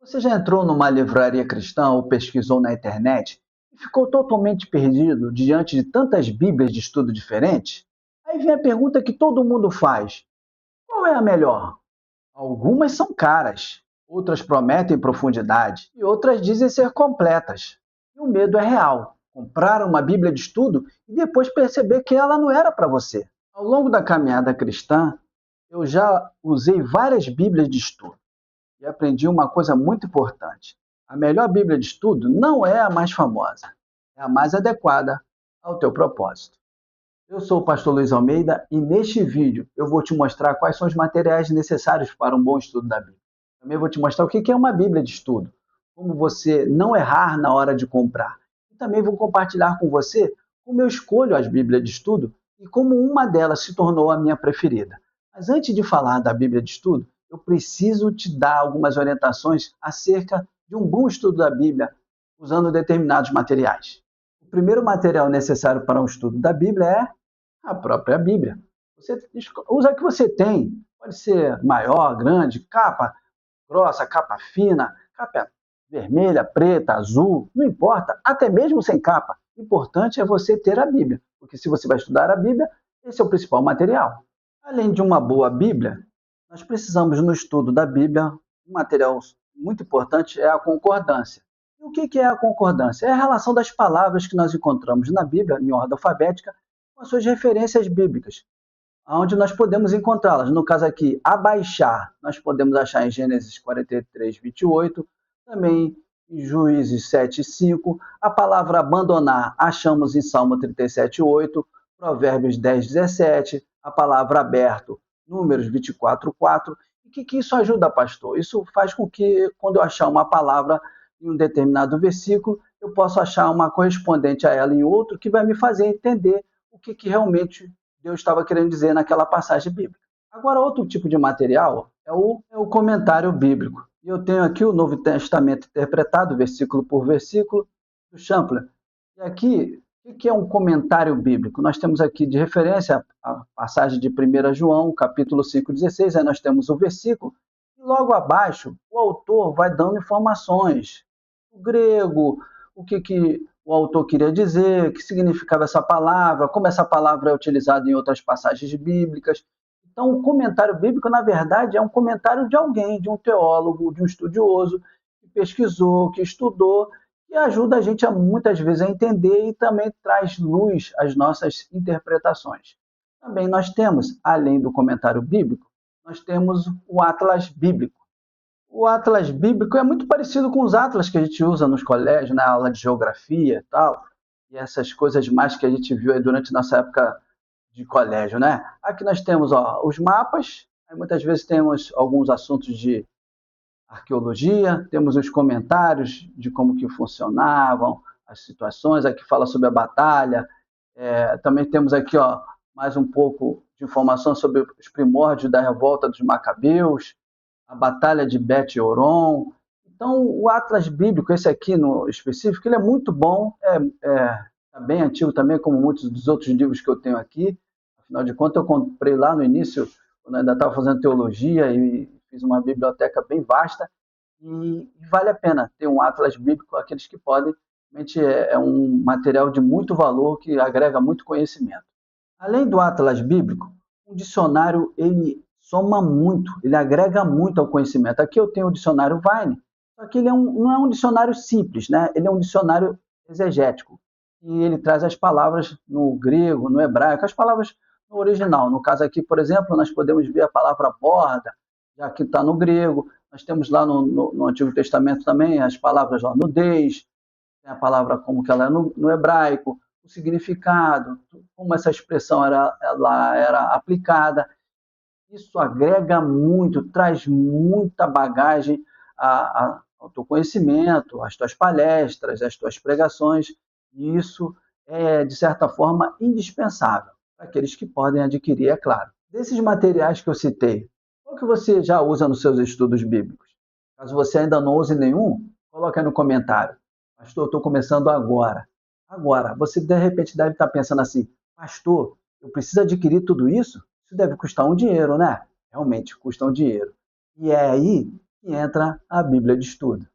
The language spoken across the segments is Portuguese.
Você já entrou numa livraria cristã ou pesquisou na internet e ficou totalmente perdido diante de tantas bíblias de estudo diferentes? Aí vem a pergunta que todo mundo faz: qual é a melhor? Algumas são caras, outras prometem profundidade e outras dizem ser completas. E o medo é real: comprar uma bíblia de estudo e depois perceber que ela não era para você. Ao longo da caminhada cristã, eu já usei várias bíblias de estudo e aprendi uma coisa muito importante. A melhor Bíblia de estudo não é a mais famosa, é a mais adequada ao teu propósito. Eu sou o pastor Luiz Almeida e neste vídeo eu vou te mostrar quais são os materiais necessários para um bom estudo da Bíblia. Também vou te mostrar o que é uma Bíblia de estudo, como você não errar na hora de comprar. E também vou compartilhar com você como eu escolho as Bíblias de estudo e como uma delas se tornou a minha preferida. Mas antes de falar da Bíblia de estudo, eu preciso te dar algumas orientações acerca de um bom estudo da Bíblia usando determinados materiais. O primeiro material necessário para um estudo da Bíblia é a própria Bíblia. Você usa o que você tem. Pode ser maior, grande, capa grossa, capa fina, capa vermelha, preta, azul, não importa, até mesmo sem capa. O importante é você ter a Bíblia, porque se você vai estudar a Bíblia, esse é o principal material. Além de uma boa Bíblia, nós precisamos no estudo da Bíblia, um material muito importante é a concordância. E o que é a concordância? É a relação das palavras que nós encontramos na Bíblia, em ordem alfabética, com as suas referências bíblicas, onde nós podemos encontrá-las. No caso aqui, abaixar, nós podemos achar em Gênesis 43, 28, também em Juízes 7, 5. A palavra abandonar, achamos em Salmo 37, 8, Provérbios 10, 17. A palavra aberto, Números 24, 4. E o que isso ajuda, pastor? Isso faz com que, quando eu achar uma palavra em um determinado versículo, eu possa achar uma correspondente a ela em outro, que vai me fazer entender o que realmente Deus estava querendo dizer naquela passagem bíblica. Agora, outro tipo de material é o comentário bíblico. E eu tenho aqui o Novo Testamento interpretado, versículo por versículo, do Champlin. E aqui, o que é um comentário bíblico? Nós temos aqui de referência a passagem de 1 João, capítulo 5,16, aí nós temos o versículo, e logo abaixo o autor vai dando informações, o grego, o que o autor queria dizer, o que significava essa palavra, como essa palavra é utilizada em outras passagens bíblicas. Então, o comentário bíblico, na verdade, é um comentário de alguém, de um teólogo, de um estudioso, que pesquisou, que estudou, e ajuda a gente, muitas vezes, a entender e também traz luz às nossas interpretações. Também nós temos, além do comentário bíblico, nós temos o Atlas Bíblico. O Atlas Bíblico é muito parecido com os atlas que a gente usa nos colégios, na aula de geografia e tal, e essas coisas mais que a gente viu aí durante nossa época de colégio, né? Aqui nós temos os mapas, aí muitas vezes temos alguns assuntos de arqueologia, temos os comentários de como que funcionavam as situações, aqui fala sobre a batalha, também temos aqui mais um pouco de informação sobre os primórdios da revolta dos Macabeus, a Batalha de Bet-Horon. Então, o Atlas Bíblico, esse aqui no específico, ele é muito bom, é bem antigo também, como muitos dos outros livros que eu tenho aqui. Afinal de contas, eu comprei lá no início, quando eu ainda estava fazendo teologia, e fiz uma biblioteca bem vasta, e vale a pena ter um Atlas Bíblico, aqueles que podem. Realmente é um material de muito valor, que agrega muito conhecimento. Além do Atlas Bíblico, um dicionário, ele soma muito, ele agrega muito ao conhecimento. Aqui eu tenho o dicionário Vine, só que ele não é um dicionário simples, né? Ele é um dicionário exegético, e ele traz as palavras no grego, no hebraico, as palavras no original. No caso aqui, por exemplo, nós podemos ver a palavra borda, já que está no grego. Nós temos lá no Antigo Testamento também as palavras nudez, tem a palavra como que ela é no hebraico, o significado, como essa expressão ela era aplicada. Isso agrega muito, traz muita bagagem ao teu conhecimento, às tuas palestras, às tuas pregações, e isso é, de certa forma, indispensável para aqueles que podem adquirir, é claro. Desses materiais que eu citei, qual que você já usa nos seus estudos bíblicos? Caso você ainda não use nenhum, coloque aí no comentário. Pastor, eu estou começando agora. Agora, você de repente deve estar pensando assim, pastor, eu preciso adquirir tudo isso? Isso deve custar um dinheiro, né? Realmente custa um dinheiro. E é aí que entra a Bíblia de Estudo.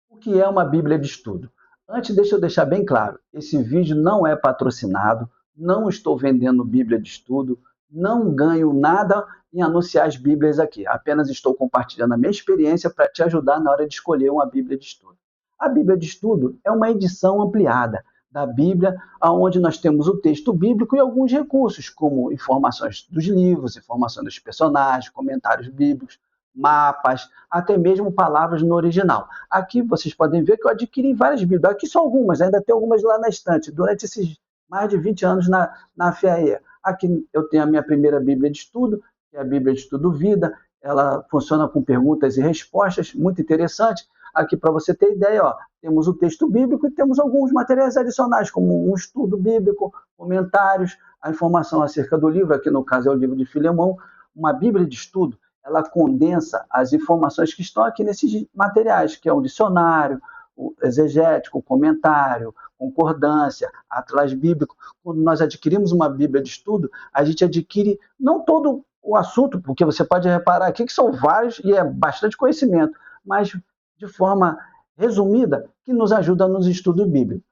O que é uma Bíblia de Estudo? Antes, deixa eu deixar bem claro, esse vídeo não é patrocinado, não estou vendendo Bíblia de Estudo, não ganho nada em anunciar as Bíblias aqui, apenas estou compartilhando a minha experiência para te ajudar na hora de escolher uma Bíblia de Estudo. A Bíblia de Estudo é uma edição ampliada da Bíblia, onde nós temos o texto bíblico e alguns recursos, como informações dos livros, informações dos personagens, comentários bíblicos, mapas, até mesmo palavras no original. Aqui vocês podem ver que eu adquiri várias Bíblias. Aqui só algumas, ainda tem algumas lá na estante, durante esses mais de 20 anos na FAE. Aqui eu tenho a minha primeira Bíblia de Estudo, que é a Bíblia de Estudo Vida. Ela funciona com perguntas e respostas, muito interessante. Aqui, para você ter ideia, ó, temos o texto bíblico e temos alguns materiais adicionais, como um estudo bíblico, comentários, a informação acerca do livro, aqui no caso é o livro de Filemão. Uma Bíblia de Estudo, ela condensa as informações que estão aqui nesses materiais, que é o dicionário, o exegético, o comentário, concordância, atlas bíblico. Quando nós adquirimos uma Bíblia de Estudo, a gente adquire não todo o assunto, porque você pode reparar aqui que são vários e é bastante conhecimento, mas de forma resumida, que nos ajuda nos estudos bíblicos.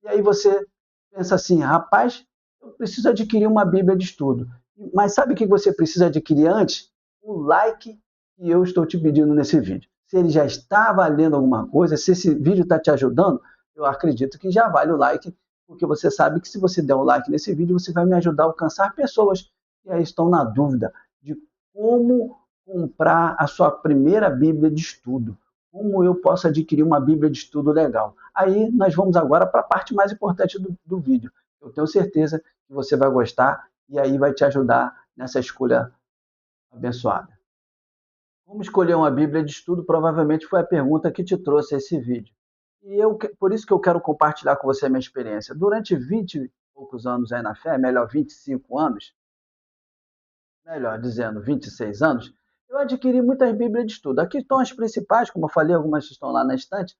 E aí você pensa assim, rapaz, eu preciso adquirir uma Bíblia de Estudo. Mas sabe o que você precisa adquirir antes? O like que eu estou te pedindo nesse vídeo. Se ele já está valendo alguma coisa, se esse vídeo está te ajudando, eu acredito que já vale o like, porque você sabe que se você der um like nesse vídeo, você vai me ajudar a alcançar pessoas que aí estão na dúvida de como comprar a sua primeira Bíblia de Estudo. Como eu posso adquirir uma Bíblia de Estudo legal? Aí nós vamos agora para a parte mais importante do vídeo. Eu tenho certeza que você vai gostar e aí vai te ajudar nessa escolha abençoada. Como escolher uma Bíblia de Estudo? Provavelmente foi a pergunta que te trouxe esse vídeo. Por isso que eu quero compartilhar com você a minha experiência. Durante 20 e poucos anos aí na fé, melhor 25 anos, melhor dizendo 26 anos, eu adquiri muitas Bíblias de Estudo. Aqui estão as principais, como eu falei, algumas estão lá na estante,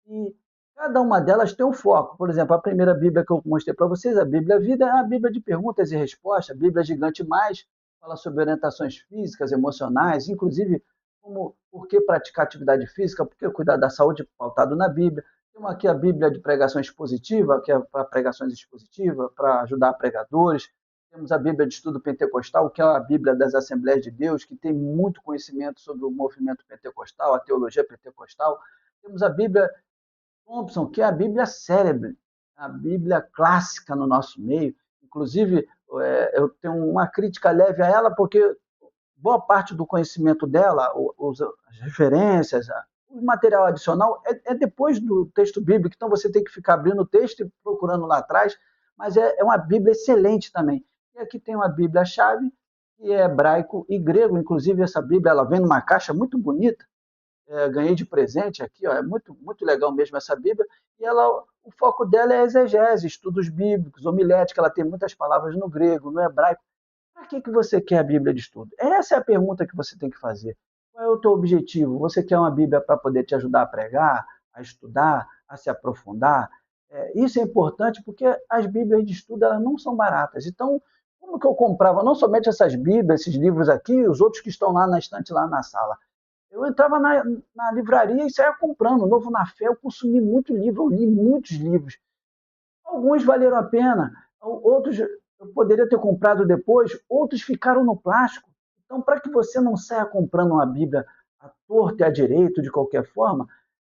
e cada uma delas tem um foco. Por exemplo, a primeira Bíblia que eu mostrei para vocês, a Bíblia Vida, é a Bíblia de perguntas e respostas, a Bíblia Gigante Mais, fala sobre orientações físicas, emocionais, inclusive por que praticar atividade física, por que cuidar da saúde, pautado na Bíblia. Temos aqui a Bíblia de pregação expositiva, que é para pregações expositivas, para ajudar pregadores. Temos a Bíblia de Estudo Pentecostal, que é a Bíblia das Assembleias de Deus, que tem muito conhecimento sobre o movimento pentecostal, a teologia pentecostal. Temos a Bíblia Thompson, que é a Bíblia célebre, a Bíblia clássica no nosso meio. Inclusive, eu tenho uma crítica leve a ela, porque boa parte do conhecimento dela, as referências, o material adicional, é depois do texto bíblico, então você tem que ficar abrindo o texto e procurando lá atrás, mas é uma Bíblia excelente também. E aqui tem uma Bíblia-chave, que é hebraico e grego, inclusive essa Bíblia ela vem numa caixa muito bonita, ganhei de presente aqui, ó, é muito, muito legal mesmo essa Bíblia, e o foco dela é exegese, estudos bíblicos, homilética, ela tem muitas palavras no grego, no hebraico. Para que você quer a Bíblia de Estudo? Essa é a pergunta que você tem que fazer. Qual é o teu objetivo? Você quer uma Bíblia para poder te ajudar a pregar, a estudar, a se aprofundar? Isso é importante porque as Bíblias de estudo elas não são baratas. Então, como que eu comprava não somente essas Bíblias, esses livros aqui, os outros que estão lá na estante, lá na sala? Eu entrava na livraria e saía comprando. Novo na Fé, eu consumi muito livro, eu li muitos livros. Alguns valeram a pena, outros eu poderia ter comprado depois, outros ficaram no plástico. Então, para que você não saia comprando uma Bíblia à torta e à direito, de qualquer forma,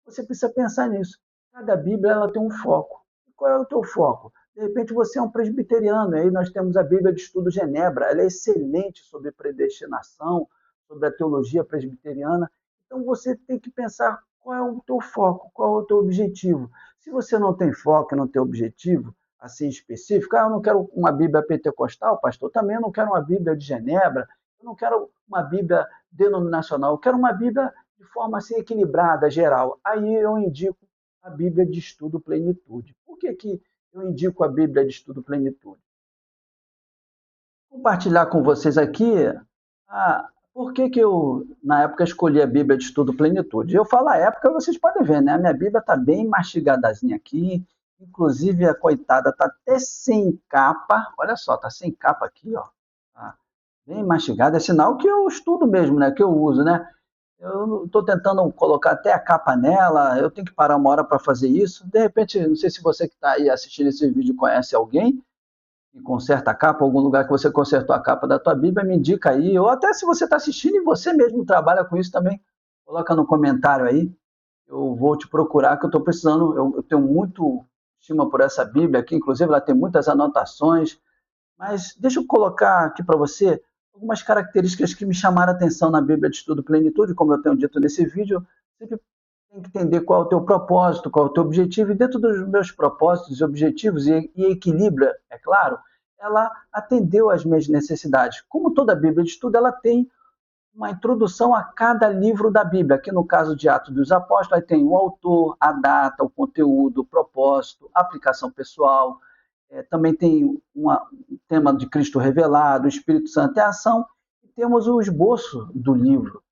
você precisa pensar nisso. Cada Bíblia ela tem um foco. E qual é o teu foco? De repente você é um presbiteriano, e aí nós temos a Bíblia de Estudo Genebra, ela é excelente sobre predestinação, sobre a teologia presbiteriana. Então você tem que pensar qual é o teu foco, qual é o teu objetivo. Se você não tem foco, não tem objetivo assim específico, eu não quero uma Bíblia pentecostal, pastor, também eu não quero uma Bíblia de Genebra, eu não quero uma Bíblia denominacional, eu quero uma Bíblia de forma assim equilibrada, geral. Aí eu indico a Bíblia de Estudo Plenitude. Por que eu indico a Bíblia de Estudo Plenitude? Vou compartilhar com vocês aqui por que eu, na época, escolhi a Bíblia de Estudo Plenitude. Eu falo a época, vocês podem ver, né? A minha Bíblia está bem mastigadazinha aqui, inclusive a coitada está até sem capa, olha só, está sem capa aqui, ó. Tá bem mastigada, é sinal que eu estudo mesmo, né? Que eu uso, né? Eu estou tentando colocar até a capa nela, eu tenho que parar uma hora para fazer isso. De repente, não sei se você que está aí assistindo esse vídeo conhece alguém que conserta a capa, algum lugar que você consertou a capa da tua Bíblia, me indica aí. Ou até se você está assistindo e você mesmo trabalha com isso também, coloca no comentário aí. Eu vou te procurar, que eu estou precisando. Eu tenho muito estima por essa Bíblia aqui, inclusive ela tem muitas anotações. Mas deixa eu colocar aqui para você algumas características que me chamaram a atenção na Bíblia de Estudo Plenitude, como eu tenho dito nesse vídeo. Sempre tem que entender qual é o teu propósito, qual é o teu objetivo, e dentro dos meus propósitos e objetivos, e equilíbrio, é claro, ela atendeu às minhas necessidades. Como toda Bíblia de Estudo, ela tem uma introdução a cada livro da Bíblia. Aqui no caso de Atos dos Apóstolos, aí tem o autor, a data, o conteúdo, o propósito, a aplicação pessoal, também tem um tema de Cristo revelado, o Espírito Santo é a ação, e temos o esboço do livro,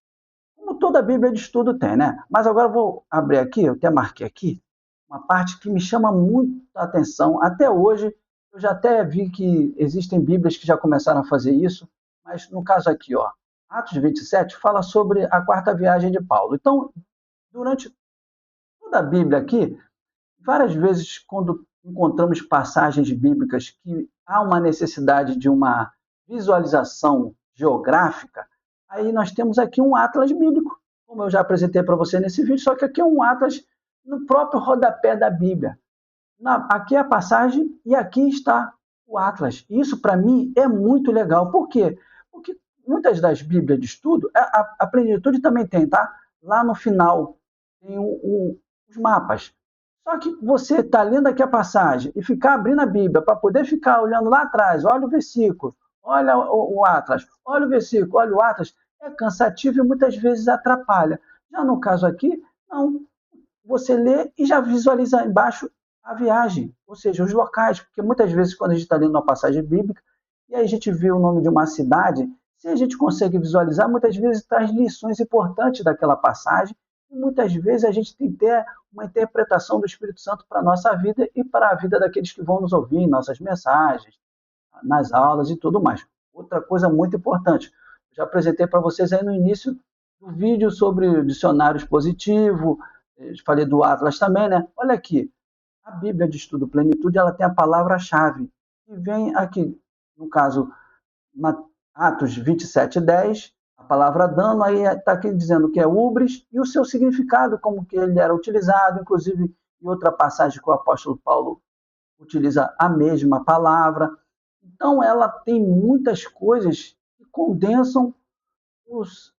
como toda a Bíblia de estudo tem, né? Mas agora eu vou abrir aqui, eu até marquei aqui, uma parte que me chama muito a atenção. Até hoje, eu já até vi que existem Bíblias que já começaram a fazer isso, mas no caso aqui, ó, Atos 27 fala sobre a quarta viagem de Paulo. Então, durante toda a Bíblia aqui, várias vezes, quando encontramos passagens bíblicas que há uma necessidade de uma visualização geográfica, aí nós temos aqui um atlas bíblico, como eu já apresentei para você nesse vídeo, só que aqui é um atlas no próprio rodapé da Bíblia. Aqui é a passagem e aqui está o atlas. Isso, para mim, é muito legal. Por quê? Porque muitas das Bíblias de estudo, a plenitude também tem, tá? Lá no final tem os mapas. Só que você está lendo aqui a passagem e ficar abrindo a Bíblia para poder ficar olhando lá atrás, olha o versículo, olha o Atlas, olha o versículo, olha o Atlas, é cansativo e muitas vezes atrapalha. Já no caso aqui, não. Você lê e já visualiza embaixo a viagem, ou seja, os locais, porque muitas vezes quando a gente está lendo uma passagem bíblica e aí a gente vê o nome de uma cidade, se a gente consegue visualizar, muitas vezes traz lições importantes daquela passagem e muitas vezes a gente tem que ter uma interpretação do Espírito Santo para a nossa vida e para a vida daqueles que vão nos ouvir em nossas mensagens, nas aulas e tudo mais. Outra coisa muito importante, já apresentei para vocês aí no início do vídeo sobre dicionários positivos, falei do Atlas também, né? Olha aqui, a Bíblia de Estudo Plenitude, ela tem a palavra-chave, que vem aqui, no caso, Atos 27:10, a palavra dano, aí está aqui dizendo que é ubris, e o seu significado, como que ele era utilizado, inclusive em outra passagem que o apóstolo Paulo utiliza a mesma palavra. Então, ela tem muitas coisas que condensam os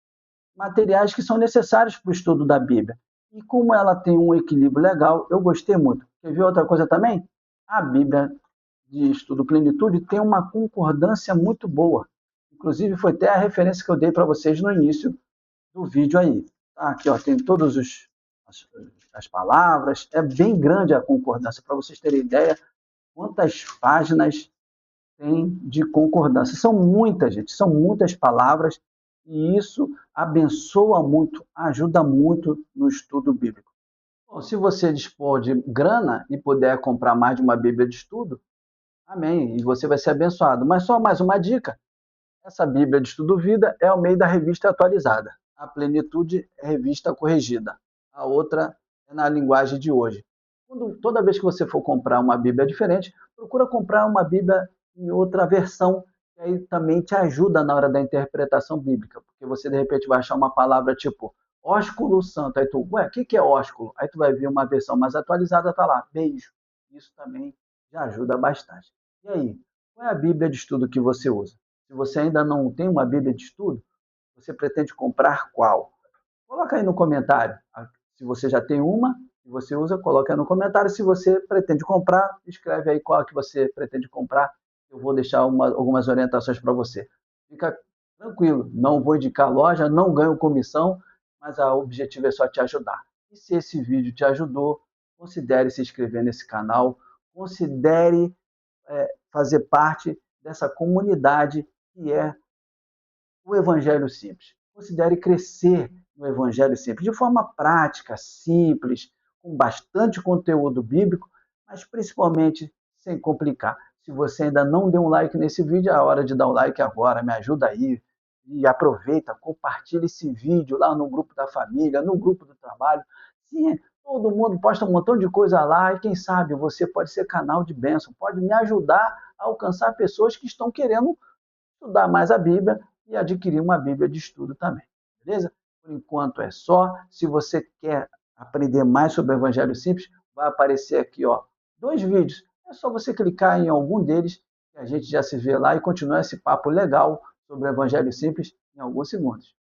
materiais que são necessários para o estudo da Bíblia. E como ela tem um equilíbrio legal, eu gostei muito. Quer ver outra coisa também? A Bíblia de Estudo Plenitude tem uma concordância muito boa. Inclusive, foi até a referência que eu dei para vocês no início do vídeo aí. Tá? Aqui ó, tem todas as palavras, é bem grande a concordância, para vocês terem ideia quantas páginas tem de concordância. São muitas, gente, são muitas palavras, e isso abençoa muito, ajuda muito no estudo bíblico. Bom, se você dispor de grana e puder comprar mais de uma Bíblia de estudo, amém, e você vai ser abençoado. Mas só mais uma dica, essa Bíblia de Estudo Vida é o meio da revista atualizada. A Plenitude é revista corrigida. A outra é na linguagem de hoje. Toda vez que você for comprar uma Bíblia diferente, procura comprar uma Bíblia em outra versão, que aí também te ajuda na hora da interpretação bíblica. Porque você, de repente, vai achar uma palavra tipo ósculo santo. Aí tu, ué, o que é ósculo? Aí tu vai ver uma versão mais atualizada, tá lá, beijo. Isso também já ajuda bastante. E aí, qual é a Bíblia de estudo que você usa? Se você ainda não tem uma Bíblia de estudo, você pretende comprar qual? Coloca aí no comentário. Se você já tem uma que você usa, coloca aí no comentário. Se você pretende comprar, escreve aí qual que você pretende comprar. Eu vou deixar algumas orientações para você. Fica tranquilo, não vou indicar loja, não ganho comissão, mas o objetivo é só te ajudar. E se esse vídeo te ajudou, considere se inscrever nesse canal, considere fazer parte dessa comunidade que é o Evangelho Simples. Considere crescer no Evangelho Simples, de forma prática, simples, com bastante conteúdo bíblico, mas principalmente sem complicar. Se você ainda não deu um like nesse vídeo, é a hora de dar um like agora, me ajuda aí. E aproveita, compartilha esse vídeo lá no grupo da família, no grupo do trabalho. Sim, todo mundo posta um montão de coisa lá e quem sabe você pode ser canal de bênção, pode me ajudar a alcançar pessoas que estão querendo estudar mais a Bíblia e adquirir uma Bíblia de estudo também. Beleza? Por enquanto é só. Se você quer aprender mais sobre o Evangelho Simples, vai aparecer aqui, ó, 2 vídeos. É só você clicar em algum deles que a gente já se vê lá e continua esse papo legal sobre o Evangelho Simples em alguns segundos.